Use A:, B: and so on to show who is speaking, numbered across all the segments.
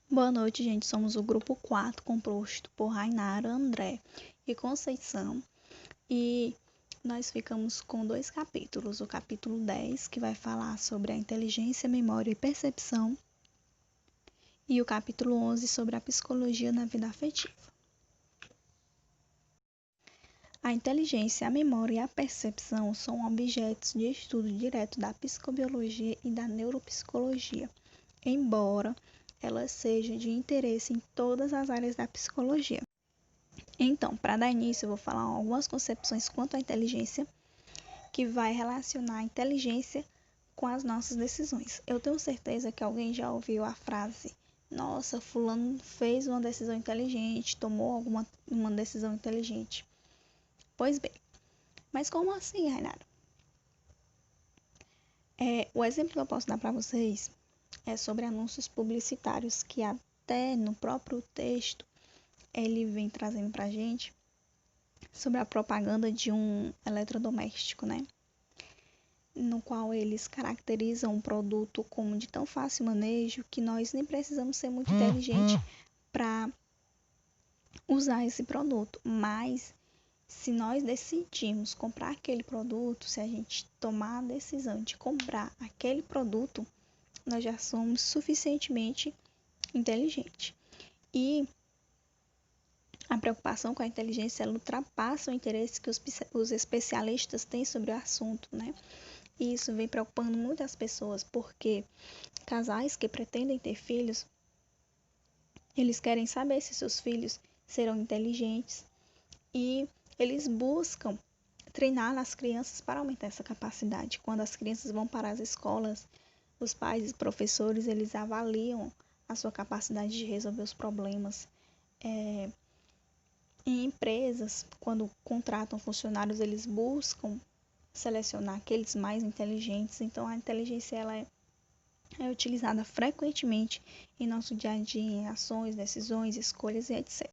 A: Boa noite, gente. Somos o grupo 4, composto por Rainara, André e Conceição. E nós ficamos com 2 capítulos. O capítulo 10, que vai falar sobre a inteligência, memória e percepção. E o capítulo 11, sobre a psicologia na vida afetiva. A inteligência, a memória e a percepção são objetos de estudo direto da psicobiologia e da neuropsicologia, embora ela seja de interesse em todas as áreas da psicologia. Então, para dar início, eu vou falar algumas concepções quanto à inteligência, que vai relacionar a inteligência com as nossas decisões. Eu tenho certeza que alguém já ouviu a frase: nossa, fulano fez uma decisão inteligente, tomou uma decisão inteligente. Pois bem, mas como assim, Rainara? O exemplo que eu posso dar para vocês é sobre anúncios publicitários, que até no próprio texto ele vem trazendo para a gente sobre a propaganda de um eletrodoméstico, né? No qual eles caracterizam um produto como de tão fácil manejo que nós nem precisamos ser muito inteligentes para usar esse produto. Mas se nós decidirmos comprar aquele produto, se a gente tomar a decisão de comprar aquele produto, nós já somos suficientemente inteligentes. E a preocupação com a inteligência, ela ultrapassa o interesse que os especialistas têm sobre o assunto, né? E isso vem preocupando muitas pessoas, porque casais que pretendem ter filhos, eles querem saber se seus filhos serão inteligentes e eles buscam treinar as crianças para aumentar essa capacidade. Quando as crianças vão para as escolas, os pais e professores, eles avaliam a sua capacidade de resolver os problemas. Em empresas, quando contratam funcionários, eles buscam selecionar aqueles mais inteligentes. Então, a inteligência ela é utilizada frequentemente em nosso dia a dia, em ações, decisões, escolhas e etc.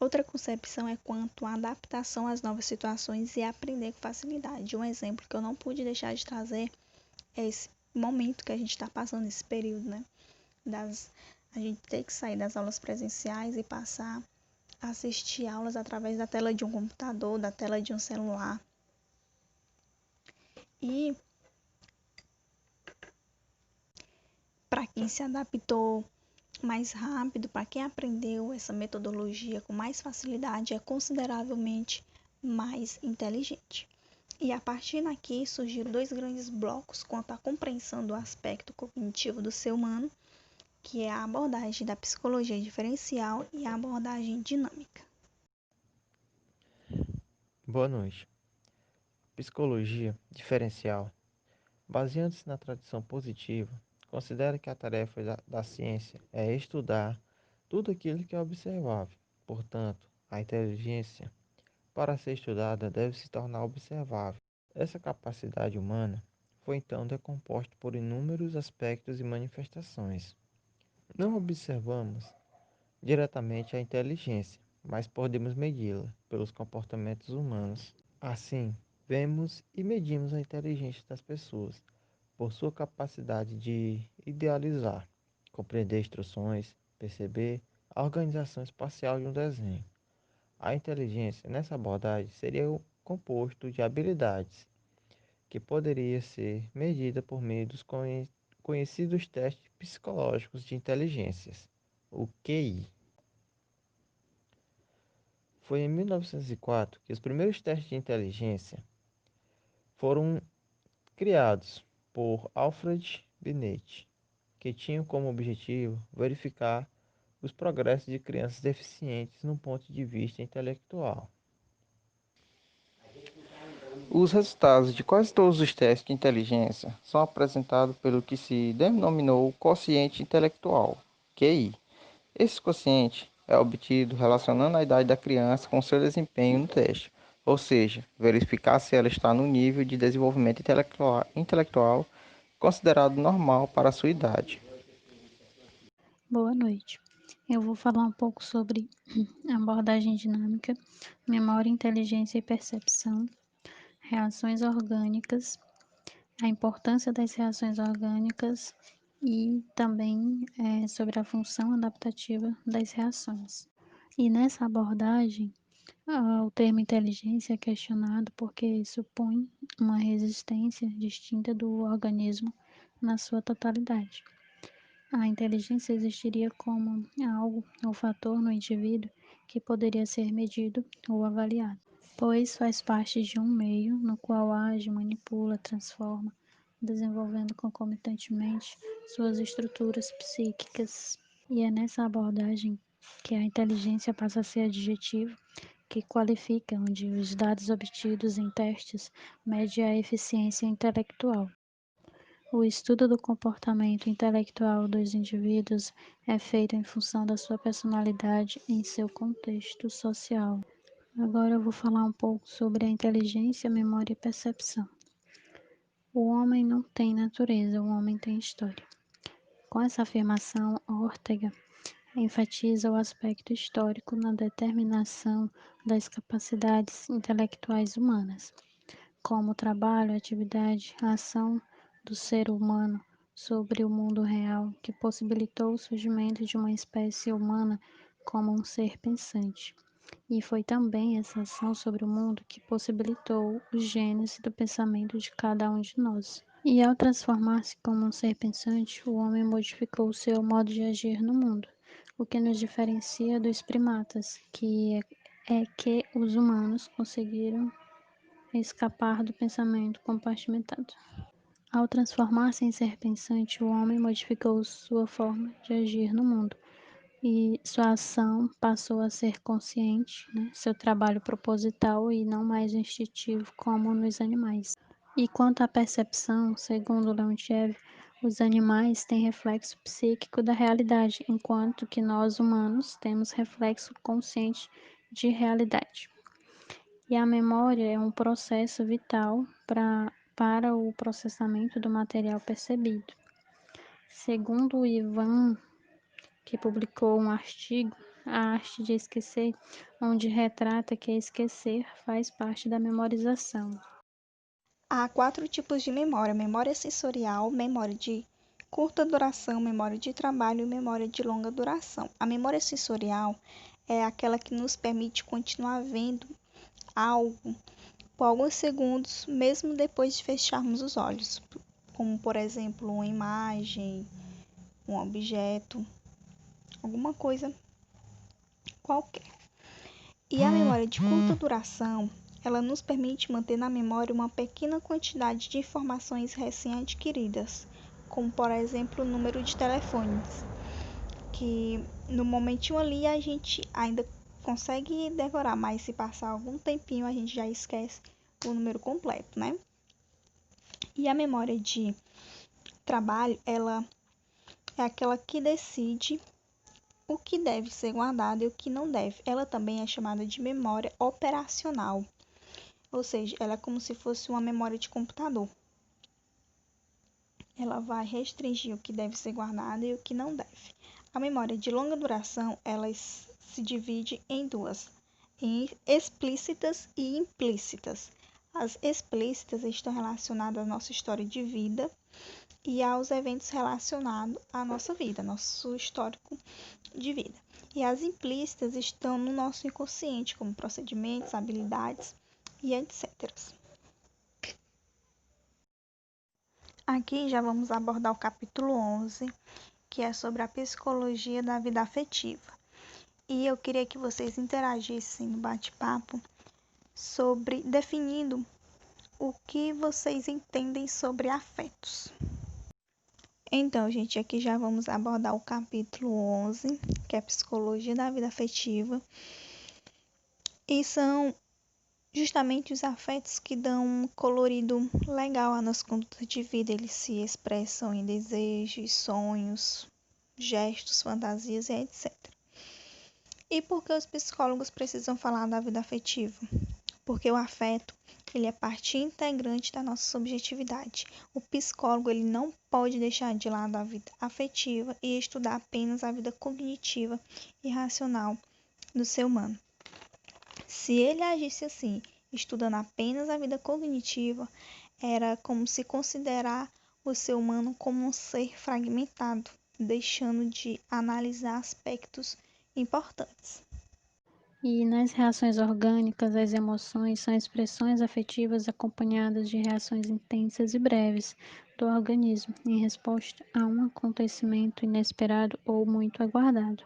A: Outra concepção é quanto à adaptação às novas situações e aprender com facilidade. Um exemplo que eu não pude deixar de trazer é esse momento que a gente está passando, esse período, né? A gente ter que sair das aulas presenciais e passar a assistir aulas através da tela de um computador, da tela de um celular. E para quem se adaptou mais rápido, para quem aprendeu essa metodologia com mais facilidade, é consideravelmente mais inteligente. E a partir daqui surgiram 2 grandes blocos quanto à compreensão do aspecto cognitivo do ser humano, que é a abordagem da psicologia diferencial e a abordagem dinâmica.
B: Boa noite. Psicologia diferencial, baseando-se na tradição positiva, considera que a tarefa da ciência é estudar tudo aquilo que é observável. Portanto, a inteligência, para ser estudada, deve se tornar observável. Essa capacidade humana foi então decomposta por inúmeros aspectos e manifestações. Não observamos diretamente a inteligência, mas podemos medi-la pelos comportamentos humanos. Assim, vemos e medimos a inteligência das pessoas por sua capacidade de idealizar, compreender instruções, perceber a organização espacial de um desenho. A inteligência nessa abordagem seria o composto de habilidades que poderia ser medida por meio dos conhecidos testes psicológicos de inteligências, o QI. Foi em 1904 que os primeiros testes de inteligência foram criados por Alfred Binet, que tinham como objetivo verificar os progressos de crianças deficientes no ponto de vista intelectual. Os resultados de quase todos os testes de inteligência são apresentados pelo que se denominou quociente intelectual, QI. Esse quociente é obtido relacionando a idade da criança com seu desempenho no teste, ou seja, verificar se ela está no nível de desenvolvimento intelectual considerado normal para a sua idade.
C: Boa noite. Eu vou falar um pouco sobre abordagem dinâmica, memória, inteligência e percepção, reações orgânicas, a importância das reações orgânicas e também sobre a função adaptativa das reações. E nessa abordagem, o termo inteligência é questionado porque supõe uma resistência distinta do organismo na sua totalidade. A inteligência existiria como algo ou fator no indivíduo que poderia ser medido ou avaliado, pois faz parte de um meio no qual age, manipula, transforma, desenvolvendo concomitantemente suas estruturas psíquicas. E é nessa abordagem que a inteligência passa a ser adjetivo que qualifica onde os dados obtidos em testes medem a eficiência intelectual. O estudo do comportamento intelectual dos indivíduos é feito em função da sua personalidade em seu contexto social. Agora eu vou falar um pouco sobre a inteligência, memória e percepção. O homem não tem natureza, o homem tem história. Com essa afirmação, Ortega enfatiza o aspecto histórico na determinação das capacidades intelectuais humanas, como o trabalho, a atividade, a ação do ser humano sobre o mundo real, que possibilitou o surgimento de uma espécie humana como um ser pensante. E foi também essa ação sobre o mundo que possibilitou o gênese do pensamento de cada um de nós. E ao transformar-se como um ser pensante, o homem modificou o seu modo de agir no mundo, o que nos diferencia dos primatas, que é que os humanos conseguiram escapar do pensamento compartimentado. Ao transformar-se em ser pensante, o homem modificou sua forma de agir no mundo e sua ação passou a ser consciente, né? Seu trabalho proposital e não mais instintivo como nos animais. E quanto à percepção, segundo Leontiev, os animais têm reflexo psíquico da realidade, enquanto que nós humanos temos reflexo consciente de realidade. E a memória é um processo vital para o processamento do material percebido. Segundo o Ivan, que publicou um artigo, A Arte de Esquecer, onde retrata que esquecer faz parte da memorização.
A: Há 4 tipos de memória: memória sensorial, memória de curta duração, memória de trabalho e memória de longa duração. A memória sensorial é aquela que nos permite continuar vendo algo por alguns segundos, mesmo depois de fecharmos os olhos, como por exemplo uma imagem, um objeto, alguma coisa qualquer. E a memória de curta duração, ela nos permite manter na memória uma pequena quantidade de informações recém-adquiridas, como por exemplo o número de telefones, que no momentinho ali a gente ainda consegue decorar, mas se passar algum tempinho a gente já esquece o número completo, né? E a memória de trabalho, ela é aquela que decide o que deve ser guardado e o que não deve. Ela também é chamada de memória operacional, ou seja, ela é como se fosse uma memória de computador. Ela vai restringir o que deve ser guardado e o que não deve. A memória de longa duração, ela se divide em duas, em explícitas e implícitas. As explícitas estão relacionadas à nossa história de vida e aos eventos relacionados à nossa vida, nosso histórico de vida. E as implícitas estão no nosso inconsciente, como procedimentos, habilidades e etc. Aqui já vamos abordar o capítulo 11, que é sobre a psicologia da vida afetiva. E eu queria que vocês interagissem no bate-papo sobre definindo o que vocês entendem sobre afetos. Então, gente, aqui já vamos abordar o capítulo 11, que é a psicologia da vida afetiva. E são justamente os afetos que dão um colorido legal à nossa conduta de vida. Eles se expressam em desejos, sonhos, gestos, fantasias e etc. E por que os psicólogos precisam falar da vida afetiva? Porque o afeto, ele é parte integrante da nossa subjetividade. O psicólogo, ele não pode deixar de lado a vida afetiva e estudar apenas a vida cognitiva e racional do ser humano. Se ele agisse assim, estudando apenas a vida cognitiva, era como se considerar o ser humano como um ser fragmentado, deixando de analisar aspectos importantes.
C: E nas reações orgânicas, as emoções são expressões afetivas acompanhadas de reações intensas e breves do organismo em resposta a um acontecimento inesperado ou muito aguardado,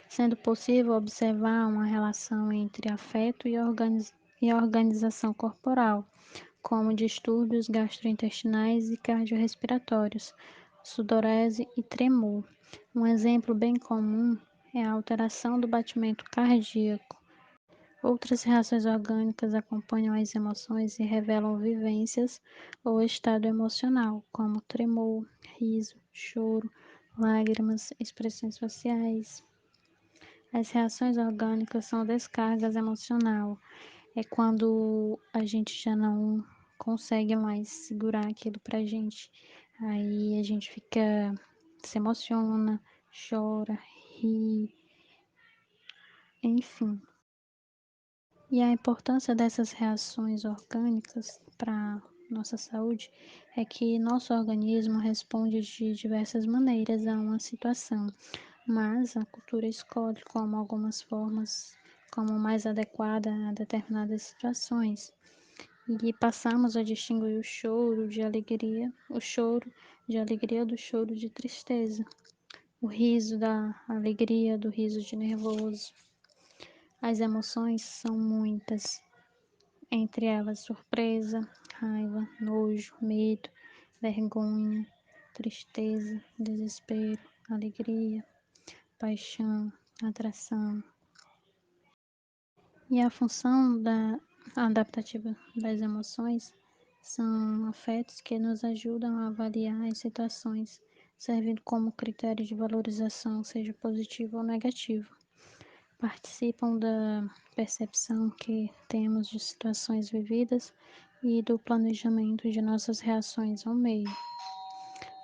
C: sendo possível observar uma relação entre afeto e organização corporal, como distúrbios gastrointestinais e cardiorrespiratórios, sudorese e tremor. Um exemplo bem comum é a alteração do batimento cardíaco. Outras reações orgânicas acompanham as emoções e revelam vivências ou estado emocional, como tremor, riso, choro, lágrimas, expressões faciais. As reações orgânicas são descargas emocional. É quando a gente já não consegue mais segurar aquilo pra gente. Aí a gente se emociona, chora, ri, enfim. E a importância dessas reações orgânicas para nossa saúde é que nosso organismo responde de diversas maneiras a uma situação, mas a cultura escolhe como algumas formas como mais adequada a determinadas situações. E passamos a distinguir o choro de alegria do choro de tristeza, o riso da alegria do riso de nervoso. As emoções são muitas, entre elas surpresa, raiva, nojo, medo, vergonha, tristeza, desespero, alegria, paixão, atração. E a função adaptativa das emoções são afetos que nos ajudam a avaliar as situações, servindo como critério de valorização, seja positivo ou negativo. Participam da percepção que temos de situações vividas e do planejamento de nossas reações ao meio.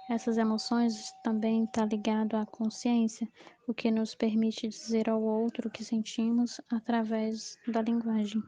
C: Essas emoções também estão ligadas à consciência, o que nos permite dizer ao outro o que sentimos através da linguagem.